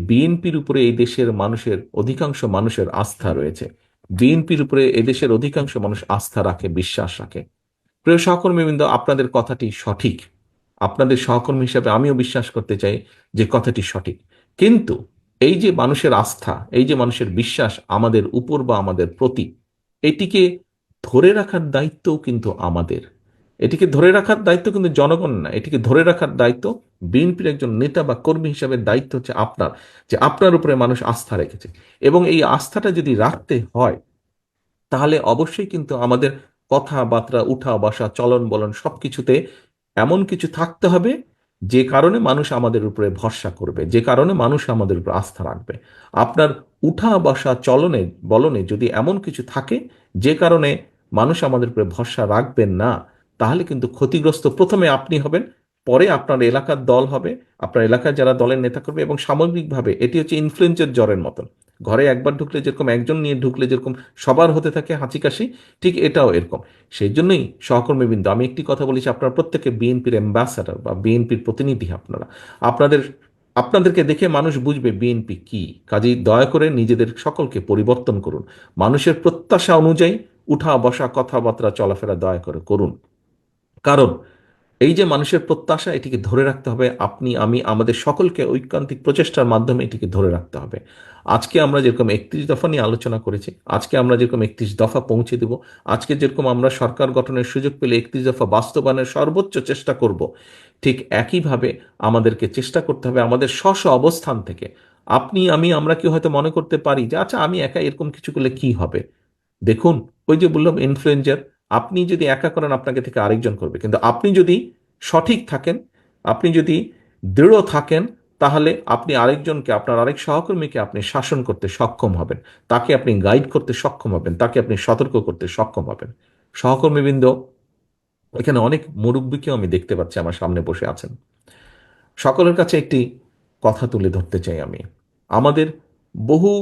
বিএনপির উপরে এই দেশের মানুষের অধিকাংশ মানুষের আস্থা রয়েছে। বিএনপির উপরে এদেশের অধিকাংশ মানুষ আস্থা রাখে, বিশ্বাস রাখে। প্রিয় সহকর্মীবৃন্দ, আপনাদের কথাটি সঠিক। আপনাদের সহকর্মী হিসাবে আমিও বিশ্বাস করতে চাই যে কথাটি সঠিক। কিন্তু এই যে মানুষের আস্থা, এই যে মানুষের বিশ্বাস আমাদের উপর বা আমাদের প্রতি, এটিকে ধরে রাখার দায়িত্বও কিন্তু আমাদের। এটিকে ধরে রাখার দায়িত্ব কিন্তু জনগণ না, এটিকে ধরে রাখার দায়িত্ব বিএনপির একজন নেতা বা কর্মী হিসাবে দায়িত্ব হচ্ছে আপনার, যে আপনার উপরে মানুষ আস্থা রেখেছে। এবং এই আস্থাটা যদি রাখতে হয়, তাহলে অবশ্যই কিন্তু আমাদের কথাবার্তা, উঠা বসা, চলন বলন সবকিছুতে এমন কিছু থাকতে হবে যে কারণে মানুষ আমাদের উপরে ভরসা করবে, যে কারণে মানুষ আমাদের উপর আস্থা রাখবে। আপনার উঠা বসা, চলনে বলনে যদি এমন কিছু থাকে যে কারণে মানুষ আমাদের উপরে ভরসা রাখবেন না, তাহলে কিন্তু ক্ষতিগ্রস্ত প্রথমে আপনি হবেন, পরে আপনার এলাকার দল হবে, আপনার এলাকার যারা দলের নেতা করবে, এবং সামগ্রিকভাবে এটি হচ্ছে ইনফ্লুয়েঞ্জার জ্বরের মতন। ঘরে একবার ঢুকলে যেরকম, একজন নিয়ে ঢুকলে যেরকম সবার হতে থাকে হাঁচি কাশি, ঠিক এটাও এরকম। সেই জন্যই সহকর্মীবৃন্দ, আমি একটি কথা বলেছি, আপনারা প্রত্যেকে বিএনপির অ্যাম্বাসাডার বা বিএনপির প্রতিনিধি। আপনারা আপনাদের আপনাদেরকে দেখে মানুষ বুঝবে বিএনপি কি। কাজেই দয়া করে নিজেদের সকলকে পরিবর্তন করুন, মানুষের প্রত্যাশা অনুযায়ী উঠা বসা, কথাবার্তা, চলাফেরা দয়া করে করুন। কারণ এই যে মানুষের প্রত্যাশা, এটিকে ধরে রাখতে হবে। আপনি, আমি, আমাদের সকলকে ঐকান্তিক প্রচেষ্টার মাধ্যমে এটিকে ধরে রাখতে হবে। আজকে আমরা যেরকম 31 দফা নিয়ে আলোচনা করেছি, আজকে আমরা যেরকম 31 দফা পৌঁছে দেব, আজকে যেরকম আমরা সরকার গঠনের সুযোগ পেলে 31 দফা বাস্তবায়নের সর্বোচ্চ চেষ্টা করব, ঠিক একইভাবে আমাদেরকে চেষ্টা করতে হবে আমাদের স্ব স্ব অবস্থান থেকে। আপনি, আমি, আমরা কি হয়তো মনে করতে পারি যে আচ্ছা, আমি একা এরকম কিছু করলে কি হবে। দেখুন, ওই যে বললাম ইনফ্লুয়েঞ্জার, আপনি যদি একা করেন আপনাকে থেকে আরেকজন করবে, কিন্তু আপনি যদি সঠিক থাকেন, আপনি যদি দৃঢ় থাকেন, তাহলে আপনি আরেকজনকে, আপনার আরেক সহকর্মীকে আপনি শাসন করতে সক্ষম হবেন, তাকে আপনি গাইড করতে সক্ষম হবেন, তাকে আপনি সতর্ক করতে সক্ষম হবেন। সহকর্মীবৃন্দ, এখানে অনেক মুরব্বীকেও আমি দেখতে পাচ্ছি আমার সামনে বসে আছেন। সকলের কাছে একটি কথা তুলে ধরতে চাই আমি। আমাদের বহু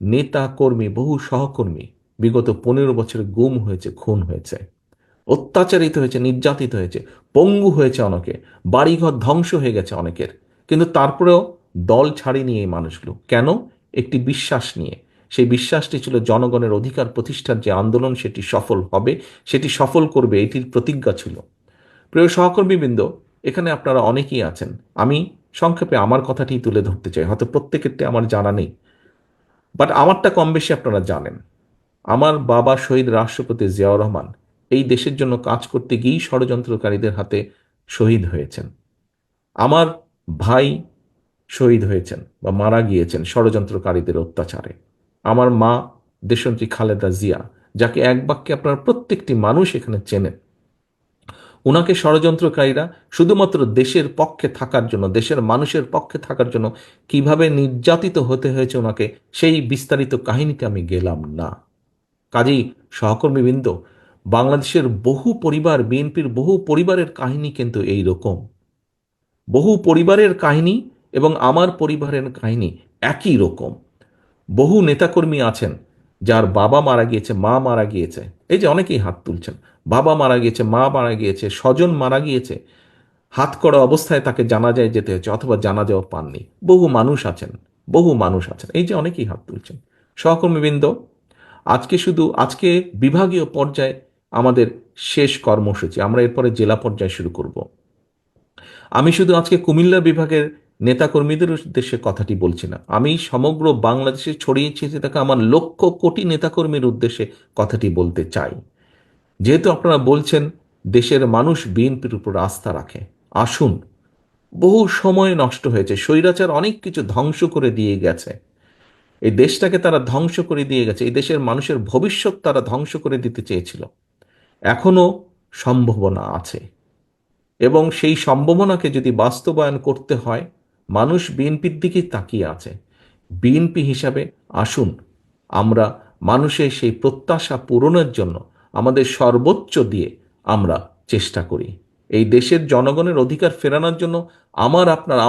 নেতা কর্মী, বহু সহকর্মী বিগত 15 বছরে গুম হয়েছে, খুন হয়েছে, অত্যাচারিত হয়েছে, নির্যাতিত হয়েছে, পঙ্গু হয়েছে অনেকে, বাড়িঘর ধ্বংস হয়ে গেছে অনেকের। কিন্তু তারপরেও দল ছাড়েনি এই মানুষগুলো। কেন? একটি বিশ্বাস নিয়ে। সেই বিশ্বাসটি ছিল জনগণের অধিকার প্রতিষ্ঠার যে আন্দোলন, সেটি সফল হবে, সেটি সফল করবে, এটির প্রতিজ্ঞা ছিল। প্রিয় সহকর্মীবৃন্দ, এখানে আপনারা অনেকেই আছেন। আমি সংক্ষেপে আমার কথাটি তুলে ধরতে চাই, হয়তো প্রত্যেকেরটা আমার জানা নেই, বাট আমারটা কম বেশি আপনারা জানেন। আমার বাবা শহীদ রাষ্ট্রপতি জিয়াউর রহমান এই দেশের জন্য কাজ করতে গিয়েই ষড়যন্ত্রকারীদের হাতে শহীদ হয়েছেন। আমার ভাই শহীদ হয়েছেন বা মারা গিয়েছেন ষড়যন্ত্রকারীদের অত্যাচারে। আমার মা দেশনেত্রী খালেদা জিয়া, যাকে এক বাক্যে আপনারা প্রত্যেকটি মানুষ এখানে চেনেন, ওনাকে ষড়যন্ত্রকারীরা শুধুমাত্র দেশের পক্ষে থাকার জন্য, দেশের মানুষের পক্ষে থাকার জন্য কিভাবে নির্যাতিত হতে হয়েছে ওনাকে, সেই বিস্তারিত কাহিনীতে আমি গেলাম না। কাজেই সহকর্মীবৃন্দ, বাংলাদেশের বহু পরিবার, বিএনপির বহু পরিবারের কাহিনী কিন্তু এই রকম। বহু পরিবারের কাহিনী এবং আমার পরিবারের কাহিনী একই রকম। বহু নেতাকর্মী আছেন যার বাবা মারা গিয়েছে, মা মারা গিয়েছে। এই যে অনেকেই হাত তুলছেন, বাবা মারা গিয়েছে, মা মারা গিয়েছে, স্বজন মারা গিয়েছে, হাত করা অবস্থায় তাকে জানাজায় যেতে হয়েছে, অথবা জানাজাও পাননি। বহু মানুষ আছেন, বহু মানুষ আছেন, এই যে অনেকেই হাত তুলছেন। সহকর্মীবৃন্দ, আজকে বিভাগীয় পর্যায়ে আমাদের শেষ কর্মসূচি, আমরা এরপরে জেলা পর্যায়ে শুরু করব। আমি শুধু আজকে কুমিল্লা বিভাগের নেতাকর্মীদের উদ্দেশ্যে কথাটি বলছি না, আমি সমগ্র বাংলাদেশে ছড়িয়ে ছিটিয়ে থাকা আমার লক্ষ কোটি নেতাকর্মীর উদ্দেশ্যে কথাটি বলতে চাই। যেহেতু আপনারা বলছেন দেশের মানুষ বিএনপির উপর আস্থা রাখে, আসুন। বহু সময় নষ্ট হয়েছে, স্বৈরাচার অনেক কিছু ধ্বংস করে দিয়ে গেছে, এই দেশটাকে তারা ধ্বংস করে দিয়ে গেছে, এই দেশের মানুষের ভবিষ্যৎ তারা ধ্বংস করে দিতে চেয়েছিল। এখনো সম্ভাবনা আছে, এবং সেই সম্ভাবনাকে যদি বাস্তবায়ন করতে হয়, মানুষ বিএনপির দিকেই তাকিয়ে আছে। বিএনপি হিসাবে আসুন, আমরা মানুষের সেই প্রত্যাশা পূরণের জন্য আমাদের সর্বোচ্চ দিয়ে আমরা চেষ্টা করি। এই দেশের জনগণের অধিকার ফেরানোর জন্য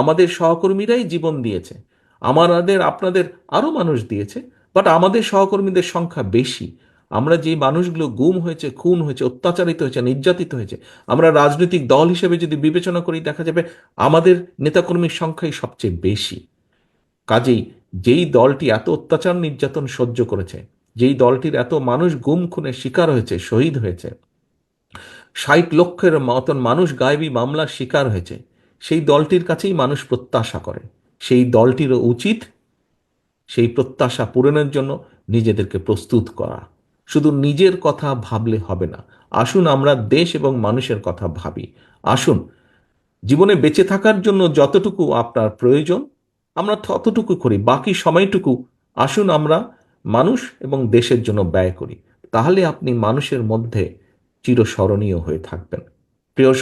আমাদের সহকর্মীরাই জীবন দিয়েছে, আমাদের আপনাদের আরও মানুষ দিয়েছে, বাট আমাদের সহকর্মীদের সংখ্যা বেশি। আমরা যে মানুষগুলো গুম হয়েছে, খুন হয়েছে, অত্যাচারিত হয়েছে, নির্যাতিত হয়েছে, আমরা রাজনৈতিক দল হিসেবে যদি বিবেচনা করি, দেখা যাবে আমাদের নেতাকর্মীর সংখ্যাই সবচেয়ে বেশি। কাজেই যেই দলটি এত অত্যাচার নির্যাতন সহ্য করেছে, যেই দলটির এত মানুষ গুম খুনের শিকার হয়েছে, শহীদ হয়েছে, 60 লক্ষের মতন মানুষ গায়েবী মামলার শিকার হয়েছে, সেই দলটির কাছেই মানুষ প্রত্যাশা করে। সেই দলটিরও উচিত সেই প্রত্যাশা পূরণের জন্য নিজেদেরকে প্রস্তুত করা। শুধু নিজের কথা ভাবলে হবে না, আসুন আমরা দেশ এবং মানুষের কথা ভাবি। আসুন জীবনে বেঁচে থাকার জন্য যতটুকু আপনার প্রয়োজন আমরা ততটুকু করি, বাকি সময়টুকু আসুন আমরা মানুষ এবং দেশের জন্য ব্যয় করি। তাহলে আপনি মানুষের মধ্যে চিরস্মরণীয় হয়ে থাকবেন। প্রিয়